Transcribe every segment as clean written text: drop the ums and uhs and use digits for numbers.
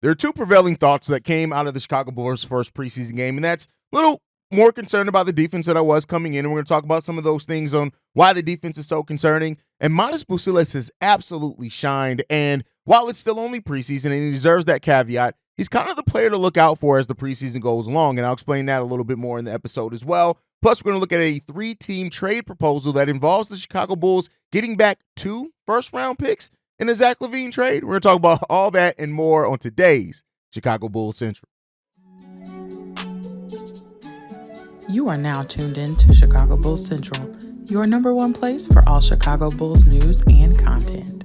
there are two prevailing thoughts that came out of the Chicago Bulls' first preseason game, and that's a little more concerned about the defense that I was coming in, and we're going to talk about some of those things on why the defense is so concerning. And Matas Buzelis has absolutely shined, and while it's still only preseason and he deserves that caveat, he's kind of the player to look out for as the preseason goes along, and I'll explain that a little bit more in the episode as well. Plus, we're going to look at a 3-team trade proposal that involves the Chicago Bulls getting back 2 first-round picks in a Zach LaVine trade. We're going to talk about all that and more on today's Chicago Bulls Central. You are now tuned in to Chicago Bulls Central, your number one place for all Chicago Bulls news and content.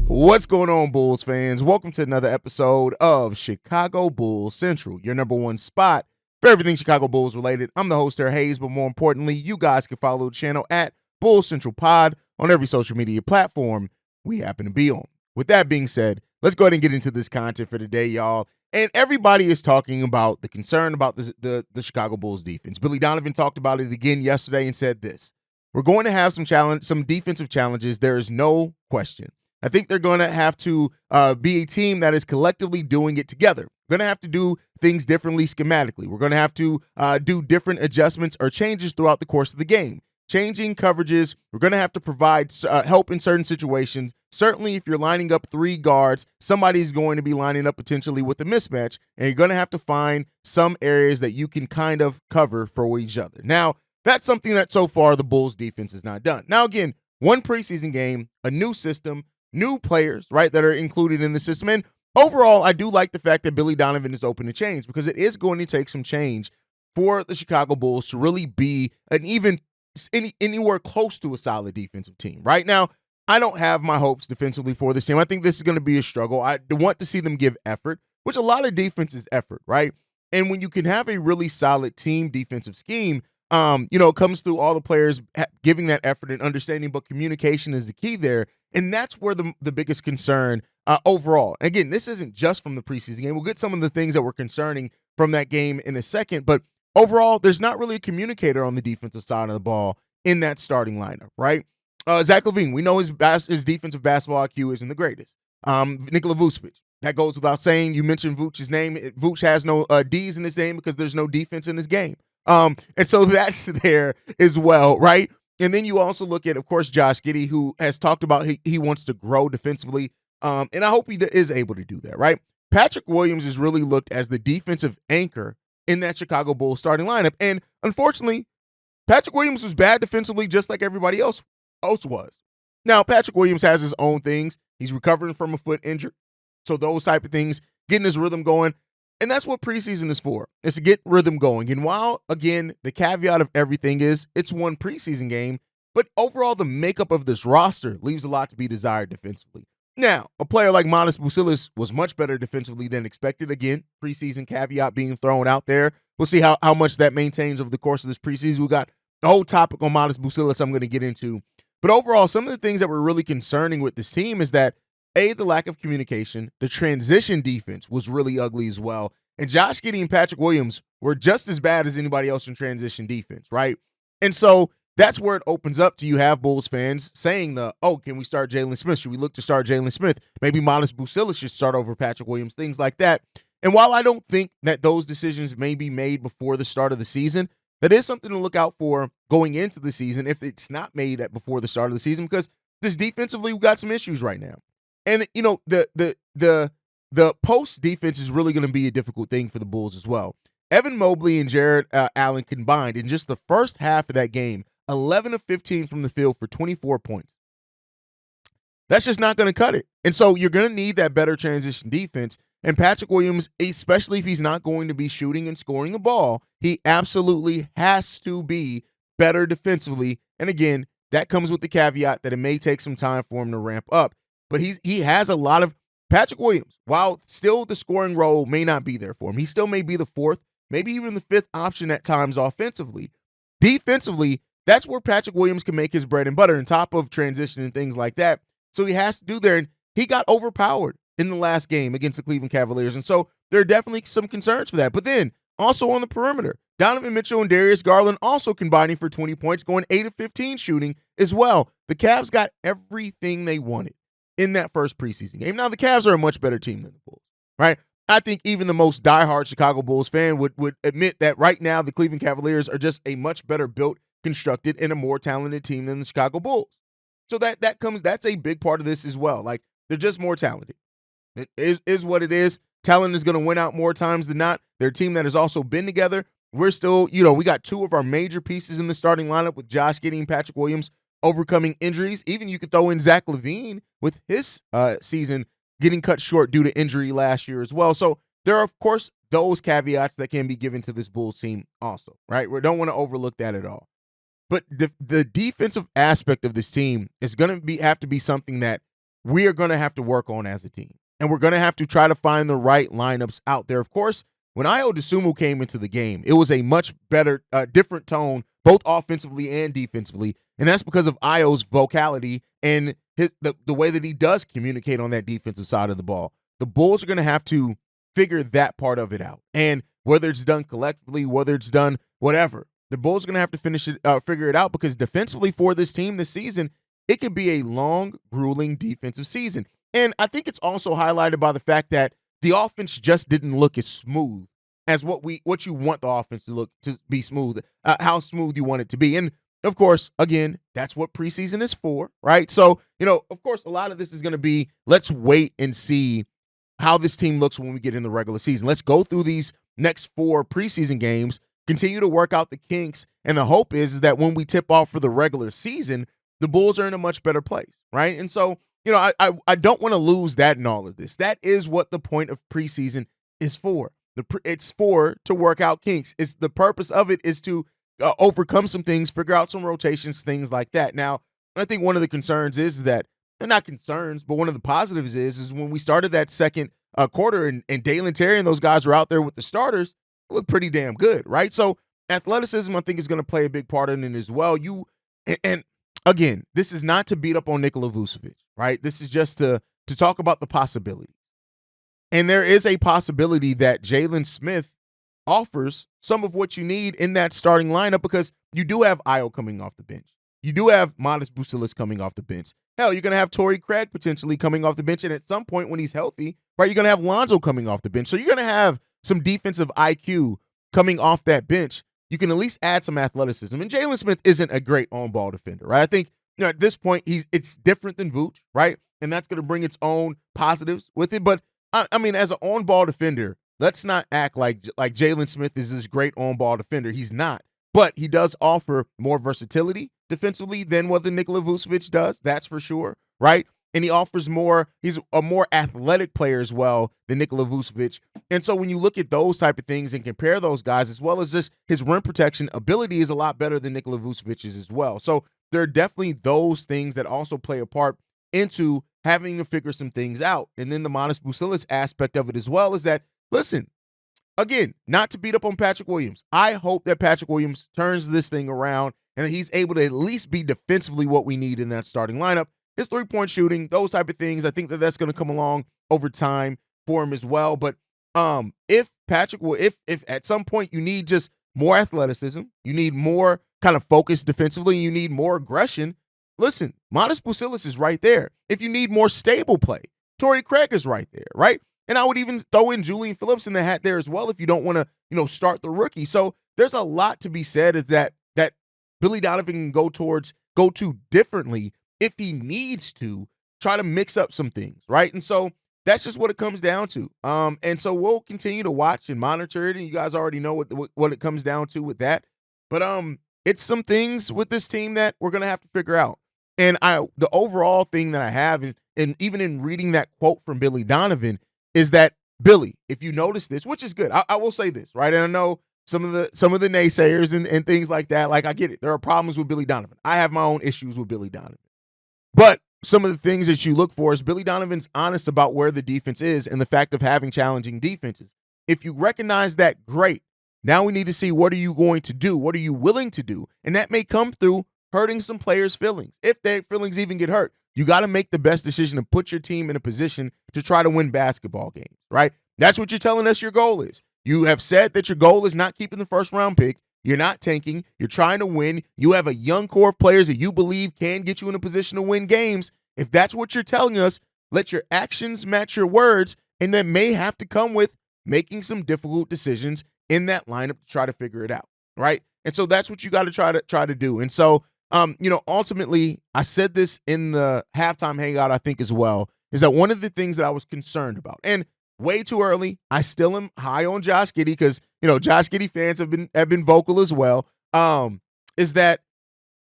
What's going on, Bulls fans? Welcome to another episode of Chicago Bulls Central, your number one spot for everything Chicago Bulls related. I'm the host there, Haize, but more importantly, you guys can follow the channel at Bulls Central Pod on every social media platform we happen to be on. With that being said, let's go ahead and get into this content for today, y'all. And everybody is talking about the concern about the Chicago Bulls defense. Billy Donovan talked about it again yesterday and said this: we're going to have some defensive challenges. There is no question. I think they're going to have to be a team that is collectively doing it together. We're going to have to do things differently schematically. We're going to have to do different adjustments or changes throughout the course of the game. Changing coverages. We're going to have to provide help in certain situations. Certainly, if you're lining up 3 guards, somebody's going to be lining up potentially with a mismatch, and you're going to have to find some areas that you can kind of cover for each other. Now, that's something that so far the Bulls defense has not done. Now, again, one preseason game, a new system, new players, right, that are included in the system. And overall, I do like the fact that Billy Donovan is open to change, because it is going to take some change for the Chicago Bulls to really be anywhere close to a solid defensive team. Right now, I don't have my hopes defensively for this team. I think this is going to be a struggle. I want to see them give effort, which a lot of defense is effort, right? And when you can have a really solid team defensive scheme, it comes through all the players giving that effort and understanding, but communication is the key there. And that's where the biggest concern overall. Again, this isn't just from the preseason game. We'll get some of the things that were concerning from that game in a second, but overall, there's not really a communicator on the defensive side of the ball in that starting lineup, right? Zach LaVine, we know his defensive basketball IQ isn't the greatest. Nikola Vucevic, that goes without saying. You mentioned Vucevic's name. Vuce has no D's in his name because there's no defense in his game. And so that's there as well, right? And then you also look at, of course, Josh Giddey, who has talked about he wants to grow defensively, and I hope he is able to do that, right? Patrick Williams is really looked as the defensive anchor in that Chicago Bulls starting lineup, and unfortunately, Patrick Williams was bad defensively just like everybody else was. Now, Patrick Williams has his own things. He's recovering from a foot injury, so those type of things, getting his rhythm going. And that's what preseason is for, is to get rhythm going. And while, again, the caveat of everything is it's one preseason game, but overall the makeup of this roster leaves a lot to be desired defensively. Now, a player like Matas Buzelis was much better defensively than expected. Again, preseason caveat being thrown out there. We'll see how much that maintains over the course of this preseason. We got the whole topic on Matas Buzelis I'm going to get into. But overall, some of the things that were really concerning with this team is that, A, the lack of communication, the transition defense was really ugly as well. And Josh Giddey and Patrick Williams were just as bad as anybody else in transition defense, right? And so that's where it opens up to you have Bulls fans saying can we start Jalen Smith? Should we look to start Jalen Smith? Maybe Matas Buzelis should start over Patrick Williams, things like that. And while I don't think that those decisions may be made before the start of the season, that is something to look out for going into the season if it's not made before the start of the season, because this defensively, we've got some issues right now. And, the post defense is really going to be a difficult thing for the Bulls as well. Evan Mobley and Jared Allen combined in just the first half of that game, 11 of 15 from the field for 24 points. That's just not going to cut it. And so you're going to need that better transition defense. And Patrick Williams, especially if he's not going to be shooting and scoring the ball, he absolutely has to be better defensively. And again, that comes with the caveat that it may take some time for him to ramp up. But he has a lot of Patrick Williams, while still the scoring role may not be there for him, he still may be the 4th, maybe even the 5th option at times offensively. Defensively, that's where Patrick Williams can make his bread and butter on top of transition and things like that. So he has to do there, and he got overpowered in the last game against the Cleveland Cavaliers. And so there are definitely some concerns for that. But then also on the perimeter, Donovan Mitchell and Darius Garland also combining for 20 points, going 8 of 15 shooting as well. The Cavs got everything they wanted in that first preseason game. Now, the Cavs are a much better team than the Bulls, right? I think even the most diehard Chicago Bulls fan would admit that right now the Cleveland Cavaliers are just a much better built, constructed, and a more talented team than the Chicago Bulls. So that's a big part of this as well. Like, they're just more talented. It is what it is. Talent is going to win out more times than not. They're a team that has also been together. We're still, we got two of our major pieces in the starting lineup with Josh Giddey and Patrick Williams overcoming injuries. Even you could throw in Zach LaVine with his season getting cut short due to injury last year as well. So there are, of course, those caveats that can be given to this Bulls team also, right? We don't want to overlook that at all. But the defensive aspect of this team is going to have to be something that we are going to have to work on as a team. And we're going to have to try to find the right lineups out there. Of course, when Ayo Dosunmu came into the game, it was a much better, different tone, both offensively and defensively. And that's because of Ayo's vocality and the way that he does communicate on that defensive side of the ball. The Bulls are going to have to figure that part of it out. And whether it's done collectively, whether it's done whatever, the Bulls are going to have to figure it out, because defensively for this team this season, it could be a long, grueling defensive season. And I think it's also highlighted by the fact that the offense just didn't look as smooth as what you want the offense to be smooth, how smooth you want it to be. And of course, again, that's what preseason is for, right? So, of course, a lot of this is going to be, let's wait and see how this team looks when we get in the regular season. Let's go through these next 4 preseason games, continue to work out the kinks, and the hope is that when we tip off for the regular season, the Bulls are in a much better place, right? And so, I don't want to lose that in all of this. That is what the point of preseason is for. It's to work out kinks. It's the purpose of it is to overcome some things, figure out some rotations, things like that. Now, I think one of the concerns is that, they're not concerns, but one of the positives is when we started that second quarter and Dalen Terry and those guys were out there with the starters, it looked pretty damn good, right? So athleticism, I think, is going to play a big part in it as well. And again, this is not to beat up on Nikola Vucevic, right? This is just to talk about the possibility. And there is a possibility that Jalen Smith offers some of what you need in that starting lineup, because you do have Ayo coming off the bench. You do have Matas Buzelis coming off the bench. Hell, you're going to have Torrey Craig potentially coming off the bench. And at some point when he's healthy, right, you're going to have Lonzo coming off the bench. So you're going to have some defensive IQ coming off that bench. You can at least add some athleticism. And Jalen Smith isn't a great on-ball defender, right? I think at this point it's different than Vooch, right? And that's going to bring its own positives with it. But I mean, as an on-ball defender, let's not act like Jalen Smith is this great on-ball defender. He's not. But he does offer more versatility defensively than what the Nikola Vucevic does. That's for sure, right? And he offers more. He's a more athletic player as well than Nikola Vucevic. And so when you look at those type of things and compare those guys, as well as just his rim protection ability is a lot better than Nikola Vucevic's as well. So there are definitely those things that also play a part into having to figure some things out. And then the Matas Buzelis aspect of it as well is that, listen, again, not to beat up on Patrick Williams. I hope that Patrick Williams turns this thing around and that he's able to at least be defensively what we need in that starting lineup. His three-point shooting, those type of things, I think that's going to come along over time for him as well. But if at some point you need just more athleticism, you need more kind of focus defensively, you need more aggression, listen, Matas Buzelis is right there. If you need more stable play, Torrey Craig is right there, right? And I would even throw in Julian Phillips in the hat there as well if you don't want to, start the rookie. So there's a lot to be said is that Billy Donovan can go to differently if he needs to try to mix up some things, right? And so that's just what it comes down to. And so we'll continue to watch and monitor it, and you guys already know what it comes down to with that. But it's some things with this team that we're gonna have to figure out. And the overall thing that I have is, and even in reading that quote from Billy Donovan, is that Billy, if you notice this, which is good, I will say this, right? And I know some of the naysayers and things like that, like I get it. There are problems with Billy Donovan. I have my own issues with Billy Donovan. But some of the things that you look for is Billy Donovan's honest about where the defense is and the fact of having challenging defenses. If you recognize that, great. Now we need to see, what are you going to do? What are you willing to do? And that may come through hurting some players' feelings. If their feelings even get hurt, you got to make the best decision to put your team in a position to try to win basketball games, right? That's what you're telling us your goal is. You have said that your goal is not keeping the first round pick. You're not tanking. You're trying to win. You have a young core of players that you believe can get you in a position to win games. If that's what you're telling us, let your actions match your words, and that may have to come with making some difficult decisions in that lineup to try to figure it out, right? And so that's what you got to try to do. And so, ultimately, I said this in the halftime hangout, I think as well, is that one of the things that I was concerned about, and way too early, I still am high on Josh Giddey because Josh Giddey fans have been vocal as well. Is that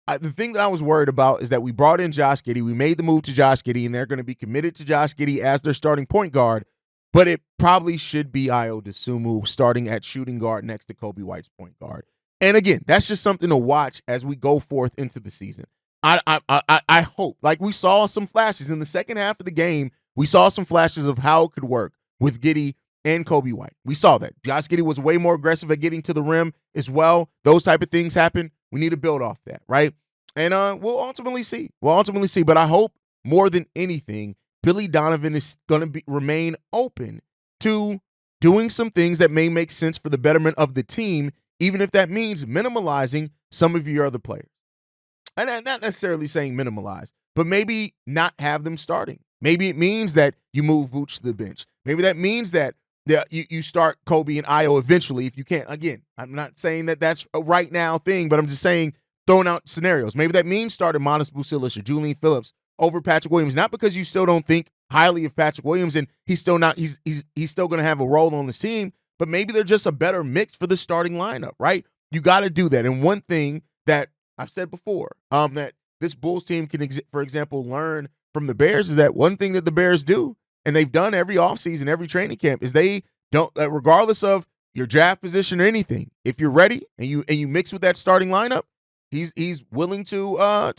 the thing that I was worried about is that we brought in Josh Giddey, we made the move to Josh Giddey, and they're going to be committed to Josh Giddey as their starting point guard. But it probably should be Ayo Dosunmu starting at shooting guard next to Kobe White's point guard. And again, that's just something to watch as we go forth into the season. I hope, like we saw some flashes in the second half of the game, we saw some flashes of how it could work with Giddey and Kobe White. We saw that. Josh Giddey was way more aggressive at getting to the rim as well. Those type of things happen. We need to build off that, right? And we'll ultimately see. But I hope more than anything, Billy Donovan is going to remain open to doing some things that may make sense for the betterment of the team, even if that means minimalizing some of your other players. And I'm not necessarily saying minimalize, but maybe not have them starting. Maybe it means that you move Vooch to the bench. Maybe that means that you start Kobe and Ayo eventually if you can. Again, I'm not saying that that's a right now thing, but I'm just saying throwing out scenarios. Maybe that means starting Matas Buzelis or Julian Phillips over Patrick Williams, not because you still don't think highly of Patrick Williams and he's still going to have a role on the team, but maybe they're just a better mix for the starting lineup, right? You got to do that. And one thing that I've said before, that this Bulls team can, for example, learn from the Bears is that one thing that the Bears do, and they've done every offseason, every training camp, is they don't, regardless of your draft position or anything, if you're ready and you mix with that starting lineup, he's willing to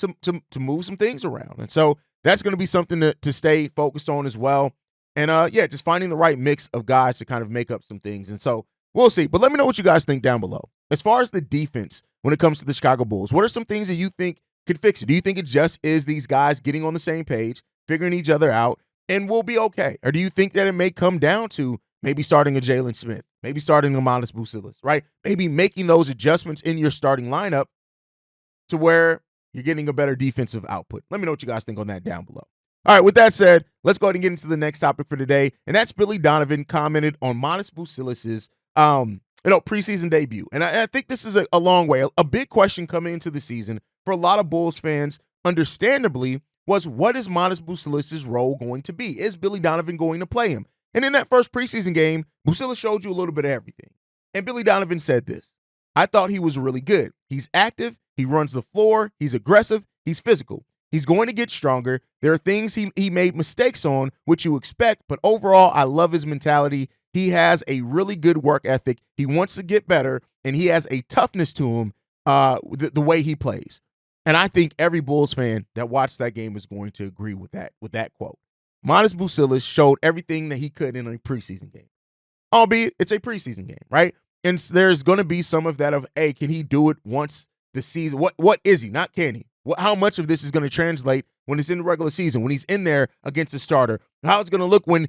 move some things around. And so that's going to be something to stay focused on as well. And just finding the right mix of guys to kind of make up some things. And so we'll see. But let me know what you guys think down below. As far as the defense, when it comes to the Chicago Bulls, what are some things that you think could fix it? Do you think it just is these guys getting on the same page, figuring each other out, and we'll be okay? Or do you think that it may come down to maybe starting a Jalen Smith, maybe starting a Matas Buzelis, right? Maybe making those adjustments in your starting lineup to where you're getting a better defensive output. Let me know what you guys think on that down below. All right, with that said, let's go ahead and get into the next topic for today, and that's Billy Donovan commented on Matas Buzelis' preseason debut. And I think this is a long way. A big question coming into the season for a lot of Bulls fans, understandably, was what is Matas Buzelis' role going to be? Is Billy Donovan going to play him? And in that first preseason game, Buzelis showed you a little bit of everything. And Billy Donovan said this: I thought he was really good. He's active. He runs the floor. He's aggressive. He's physical. He's going to get stronger. There are things he made mistakes on, which you expect, but overall, I love his mentality. He has a really good work ethic. He wants to get better, and he has a toughness to him, the way he plays. And I think every Bulls fan that watched that game is going to agree with that quote. Matas Buzelis showed everything that he could in a preseason game, albeit it's a preseason game, right? And there's going to be some of that of, hey, can he do it once the season? What is he? Not can he? How much of this is going to translate when it's in the regular season, when he's in there against a starter? How it's going to look when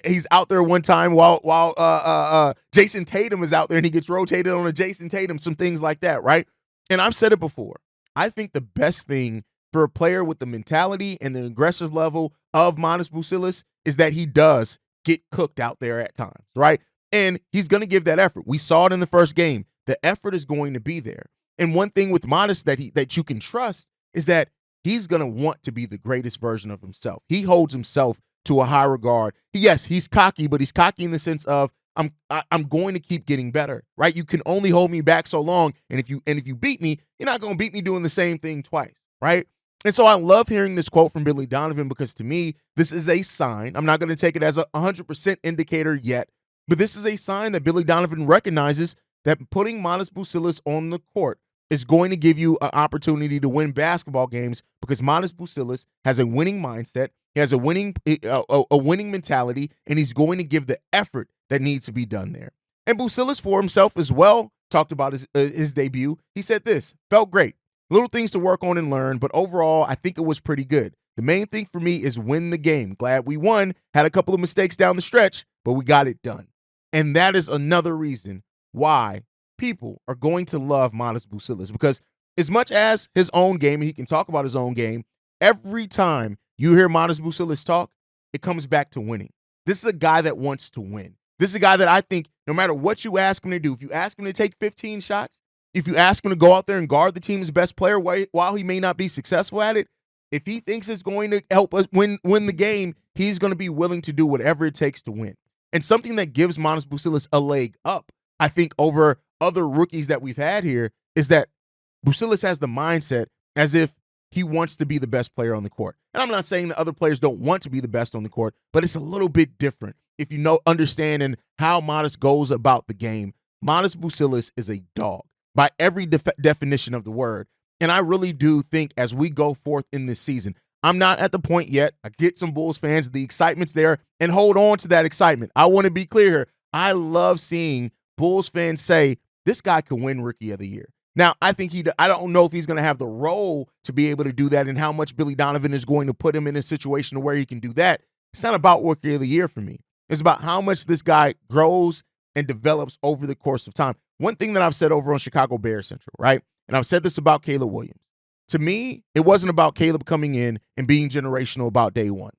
he's out there one time while Jason Tatum is out there and he gets rotated on a Jason Tatum, some things like that, right? And I've said it before. I think the best thing for a player with the mentality and the aggressive level of Matas Buzelis is that he does get cooked out there at times, right? And he's going to give that effort. We saw it in the first game. The effort is going to be there. And one thing with Matas that you can trust is that he's going to want to be the greatest version of himself. He holds himself to a high regard. Yes, he's cocky, but he's cocky in the sense of I'm going to keep getting better, right? You can only hold me back so long, and if you beat me, you're not going to beat me doing the same thing twice, right? And so I love hearing this quote from Billy Donovan because to me, this is a sign. I'm not going to take it as a 100% indicator yet, but this is a sign that Billy Donovan recognizes that putting Matas Buzelis on the court is going to give you an opportunity to win basketball games because Matas Buzelis has a winning mindset, he has a winning mentality, and he's going to give the effort that needs to be done there. And Buzelis for himself as well talked about his debut. He said this: felt great. Little things to work on and learn, but overall, I think it was pretty good. The main thing for me is win the game. Glad we won. Had a couple of mistakes down the stretch, but we got it done. And that is another reason why people are going to love Matas Buzelis, because as much as his own game, and he can talk about his own game, every time you hear Matas Buzelis talk, it comes back to winning. This is a guy that wants to win. This is a guy that I think no matter what you ask him to do, if you ask him to take 15 shots, if you ask him to go out there and guard the team's best player while he may not be successful at it, if he thinks it's going to help us win the game, he's going to be willing to do whatever it takes to win. And something that gives Matas Buzelis a leg up, I think, over other rookies that we've had here is that Buzelis has the mindset as if he wants to be the best player on the court. And I'm not saying that other players don't want to be the best on the court, but it's a little bit different. If you know, understanding how Matas goes about the game, Matas Buzelis is a dog by every definition of the word. And I really do think as we go forth in this season, I'm not at the point yet. I get some Bulls fans, the excitement's there, and hold on to that excitement. I want to be clear here. I love seeing Bulls fans say, this guy can win Rookie of the Year. Now, I don't know if he's going to have the role to be able to do that and how much Billy Donovan is going to put him in a situation where he can do that. It's not about Rookie of the Year for me. It's about how much this guy grows and develops over the course of time. One thing that I've said over on Chicago Bears Central, right? And I've said this about Caleb Williams. To me, it wasn't about Caleb coming in and being generational about day one.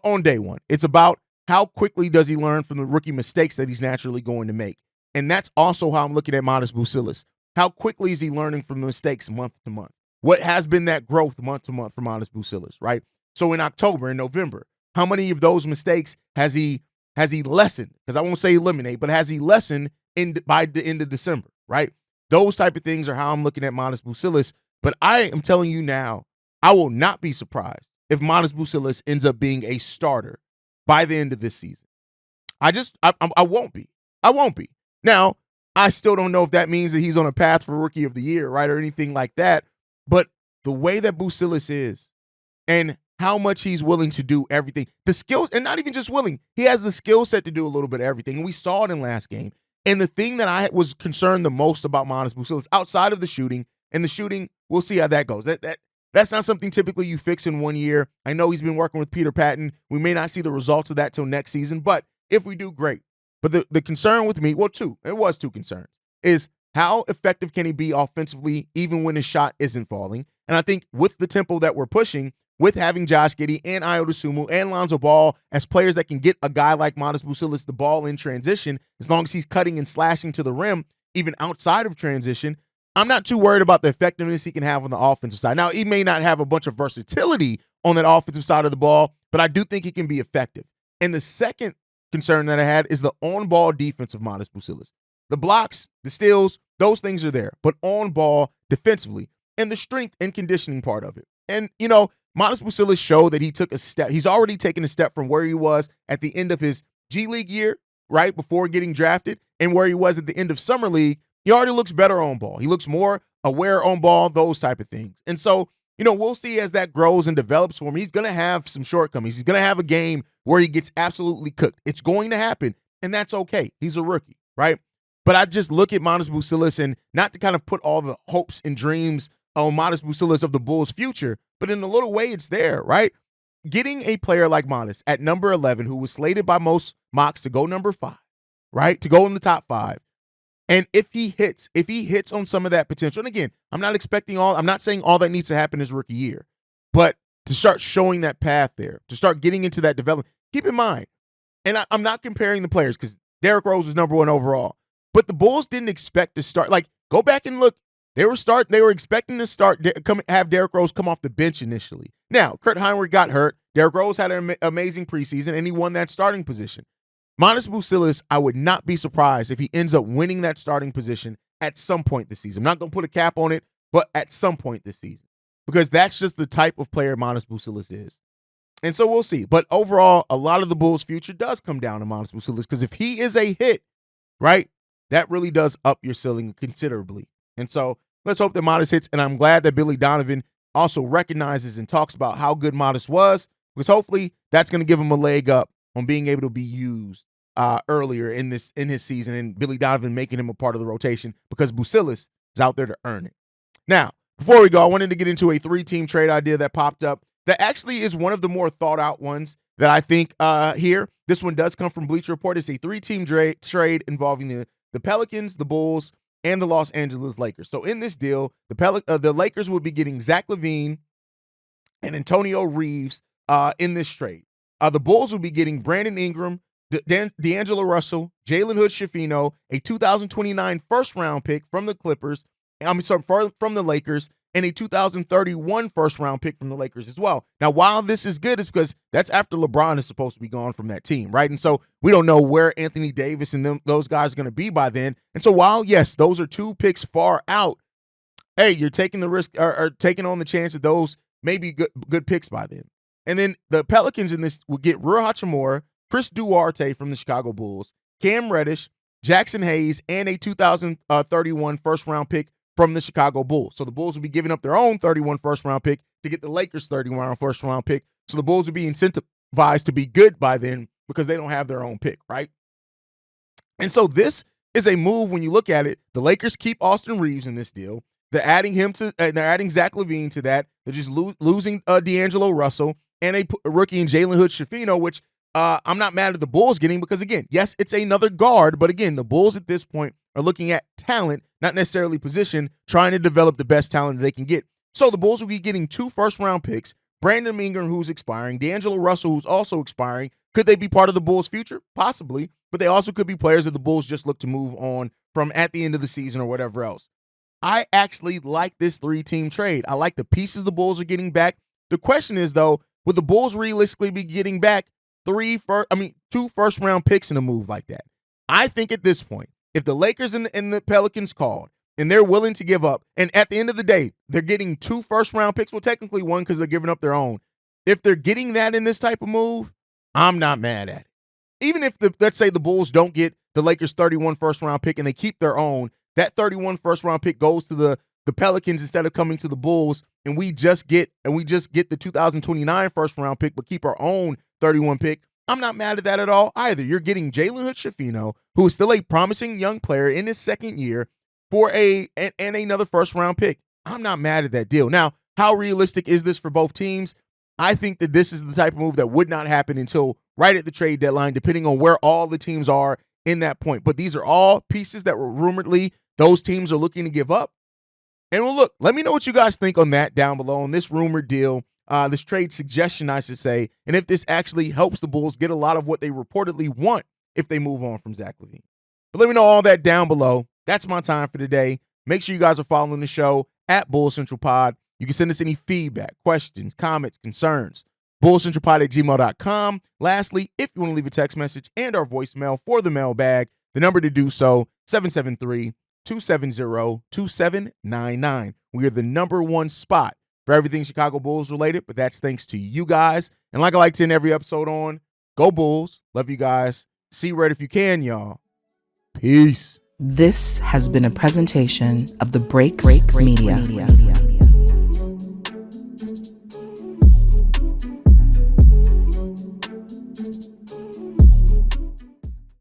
On day one, it's about how quickly does he learn from the rookie mistakes that he's naturally going to make. And that's also how I'm looking at Matas Buzelis. How quickly is he learning from the mistakes month to month? What has been that growth month to month for Matas Buzelis, right? So in October and November, how many of those mistakes has he lessened? Because I won't say eliminate, but has he lessened by the end of December, right? Those type of things are how I'm looking at Matas Buzelis. But I am telling you now, I will not be surprised if Matas Buzelis ends up being a starter by the end of this season. I won't be. I won't be. Now, I still don't know if that means that he's on a path for Rookie of the Year, right, or anything like that. But the way that Buzelis is and how much he's willing to do everything, the skill, and not even just willing, he has the skill set to do a little bit of everything. And we saw it in last game. And the thing that I was concerned the most about Matas Buzelis, outside of the shooting, and the shooting, we'll see how that goes. That's not something typically you fix in 1 year. I know he's been working with Peter Patton. We may not see the results of that till next season, but if we do, great. But the concern with me, it was two concerns, is how effective can he be offensively even when his shot isn't falling? And I think with the tempo that we're pushing, with having Josh Giddey and Ayo Dosunmu and Lonzo Ball as players that can get a guy like Matas Buzelis the ball in transition, as long as he's cutting and slashing to the rim, even outside of transition, I'm not too worried about the effectiveness he can have on the offensive side. Now, he may not have a bunch of versatility on that offensive side of the ball, but I do think he can be effective. And the second concern that I had is the on-ball defense of Matas Buzelis. The blocks, the steals, those things are there, but on-ball defensively and the strength and conditioning part of it. And, Matas Buzelis showed that he took a step. He's already taken a step from where he was at the end of his G League year, right, before getting drafted, and where he was at the end of Summer League. He already looks better on ball. He looks more aware on ball, those type of things. And so, we'll see as that grows and develops for him. He's going to have some shortcomings. He's going to have a game where he gets absolutely cooked. It's going to happen, and that's okay. He's a rookie, right? But I just look at Matas Buzelis, and not to kind of put all the hopes and dreams on Matas Buzelis of the Bulls' future, but in a little way, it's there, right? Getting a player like Matas at number 11, who was slated by most mocks to go number 5, right? To go in the top 5. And if he hits on some of that potential, and again, I'm not saying all that needs to happen is rookie year, but to start showing that path there, to start getting into that development, keep in mind, and I'm not comparing the players because Derrick Rose was number 1 overall, but the Bulls didn't expect to start. Like, go back and look. They were expecting to have Derrick Rose come off the bench initially. Now, Kurt Heinrich got hurt. Derrick Rose had an amazing preseason, and he won that starting position. Matas Buzelis, I would not be surprised if he ends up winning that starting position at some point this season. I'm not going to put a cap on it, but at some point this season, because that's just the type of player Matas Buzelis is. And so we'll see. But overall, a lot of the Bulls' future does come down to Matas Buzelis, because if he is a hit, right, that really does up your ceiling considerably. And so let's hope that Matas hits, and I'm glad that Billy Donovan also recognizes and talks about how good Matas was, because hopefully that's going to give him a leg up on being able to be used earlier in his season, and Billy Donovan making him a part of the rotation, because Buzelis is out there to earn it. Now, before we go, I wanted to get into a 3-team trade idea that popped up that actually is one of the more thought out ones that I think here. This one does come from Bleacher Report. It's a 3-team trade involving the Pelicans, the Bulls, and the Los Angeles Lakers. So in this deal, the Lakers would be getting Zach LaVine and Antonio Reeves in this trade. The Bulls will be getting Brandon Ingram, D'Angelo Russell, Jalen Hood-Schifino, a 2029 first-round pick from the Clippers. From the Lakers, and a 2031 first-round pick from the Lakers as well. Now, while this is good, it's because that's after LeBron is supposed to be gone from that team, right? And so we don't know where Anthony Davis and those guys are going to be by then. And so while, yes, those are 2 picks far out, hey, you're taking the risk or taking on the chance that those may be good picks by then. And then the Pelicans in this will get Rui Hachimura, Chris Duarte from the Chicago Bulls, Cam Reddish, Jackson Haize, and a 2031 first-round pick from the Chicago Bulls. So the Bulls will be giving up their own 31 first-round pick to get the Lakers' 31 first-round pick. So the Bulls will be incentivized to be good by then because they don't have their own pick, right? And so this is a move when you look at it. The Lakers keep Austin Reeves in this deal. They're adding they're adding Zach LaVine to that. They're just losing D'Angelo Russell and a rookie in Jalen Hood-Schifino, which I'm not mad at the Bulls getting because, again, yes, it's another guard, but again, the Bulls at this point are looking at talent, not necessarily position, trying to develop the best talent that they can get. So the Bulls will be getting 2 first-round picks, Brandon Ingram, who's expiring, D'Angelo Russell, who's also expiring. Could they be part of the Bulls' future? Possibly, but they also could be players that the Bulls just look to move on from at the end of the season or whatever else. I actually like this 3-team trade. I like the pieces the Bulls are getting back. The question is, though, would the Bulls realistically be getting back 2 first-round picks in a move like that? I think at this point, if the Lakers and the Pelicans called and they're willing to give up, and at the end of the day, they're getting 2 first-round picks, well, technically 1 because they're giving up their own. If they're getting that in this type of move, I'm not mad at it. Even if, let's say the Bulls don't get the Lakers' 31 first-round pick and they keep their own, that 31 first-round pick goes to the Pelicans instead of coming to the Bulls, and we just get the 2029 first-round pick but keep our own 31 pick. I'm not mad at that at all either. You're getting Jalen Hood-Schifino, who is still a promising young player in his second year, for another first-round pick. I'm not mad at that deal. Now, how realistic is this for both teams? I think that this is the type of move that would not happen until right at the trade deadline, depending on where all the teams are in that point. But these are all pieces that were rumoredly those teams are looking to give up. And well, look, let me know what you guys think on that down below on this rumored deal. This trade suggestion, I should say, and if this actually helps the Bulls get a lot of what they reportedly want if they move on from Zach LaVine. But let me know all that down below. That's my time for today. Make sure you guys are following the show at Bull Central Pod. You can send us any feedback, questions, comments, concerns, bullcentralpod@gmail.com. Lastly, if you want to leave a text message and our voicemail for the mailbag, the number to do so, 773-270-2799. We are the #1 spot for everything Chicago Bulls related, but that's thanks to you guys. And like I like to end every episode on, go Bulls. Love you guys. See red if you can, y'all. Peace. This has been a presentation of the Break Media.